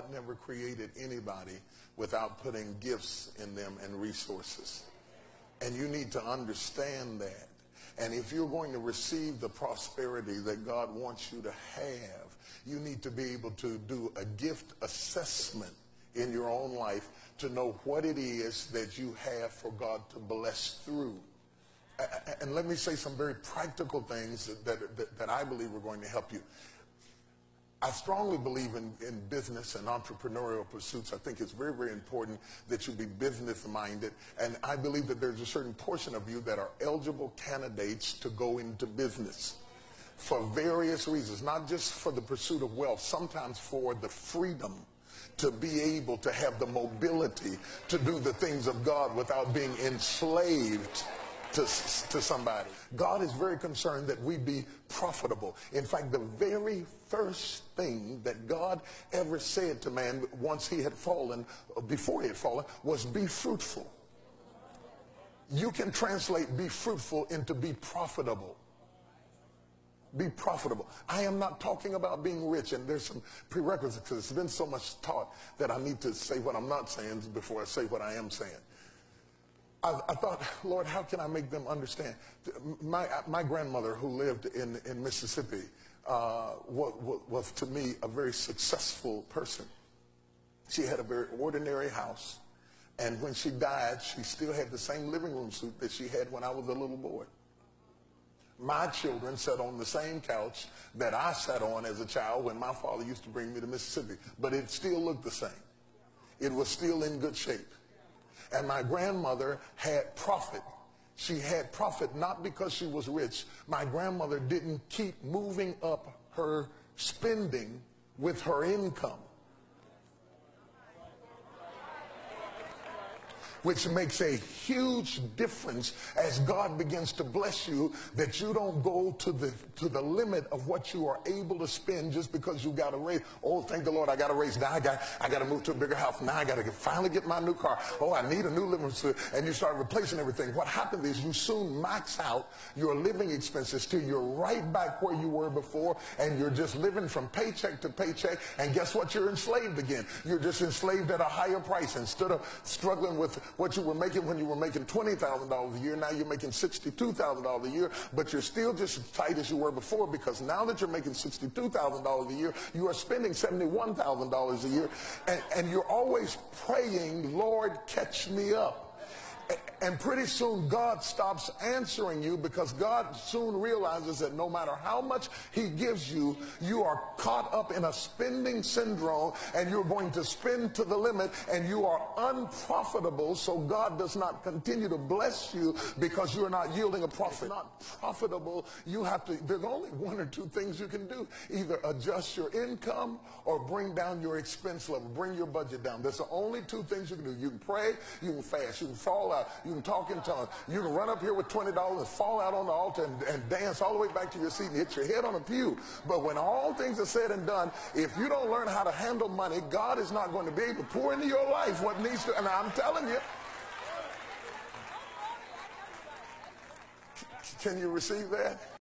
God never created anybody without putting gifts in them and resources. And you need to understand that. And if you're going to receive the prosperity that God wants you to have, you need to be able to do a gift assessment in your own life to know what it is that you have for God to bless through. And let me say some very practical things that I believe are going to help you. I strongly believe in business and entrepreneurial pursuits. I think it's very, very important that you be business-minded. And I believe that there's a certain portion of you that are eligible candidates to go into business for various reasons, not just for the pursuit of wealth, sometimes for the freedom to be able to have the mobility to do the things of God without being enslaved to somebody. God is very concerned that we be profitable. In fact, the very first thing that God ever said to man once he had fallen, before he had fallen, was be fruitful. You can translate be fruitful into be profitable. Be profitable. I am not talking about being rich, and there's some prerequisites because it's been so much taught that I need to say what I'm not saying before I say what I am saying. I thought, Lord, how can I make them understand? My grandmother, who lived in Mississippi, was to me a very successful person. She had a very ordinary house, and when she died, she still had the same living room suite that she had when I was a little boy. My children sat on the same couch that I sat on as a child when my father used to bring me to Mississippi, but it still looked the same. It was still in good shape. And my grandmother had profit. She had profit not because she was rich. My grandmother didn't keep moving up her spending with her income, which makes a huge difference as God begins to bless you, that you don't go to the limit of what you are able to spend just because you got a raise. Oh, thank the Lord, I got a raise. Now I got to move to a bigger house. Now I got to finally get my new car. Oh, I need a new living room. And you start replacing everything. What happens is you soon max out your living expenses till you're right back where you were before, and you're just living from paycheck to paycheck. And guess what? You're enslaved again. You're just enslaved at a higher price. Instead of struggling with what you were making when you were making $20,000 a year, now you're making $62,000 a year, but you're still just as tight as you were before, because now that you're making $62,000 a year, you are spending $71,000 a year, and you're always praying, Lord, catch me up. And pretty soon God stops answering you, because God soon realizes that no matter how much he gives you, you are caught up in a spending syndrome, and you're going to spend to the limit, and you are unprofitable. So God does not continue to bless you because you're not yielding a profit. It's not profitable. You have to, there's only one or two things you can do. Either adjust your income or bring down your expense level, bring your budget down. There's the only two things you can do. You can pray, you can fast, you can fall out, you can talk in tongues, you can run up here with $20 and fall out on the altar and dance all the way back to your seat and hit your head on a pew. But when all things are said and done, if you don't learn how to handle money, God is not going to be able to pour into your life what needs to. And I'm telling you, can you receive that?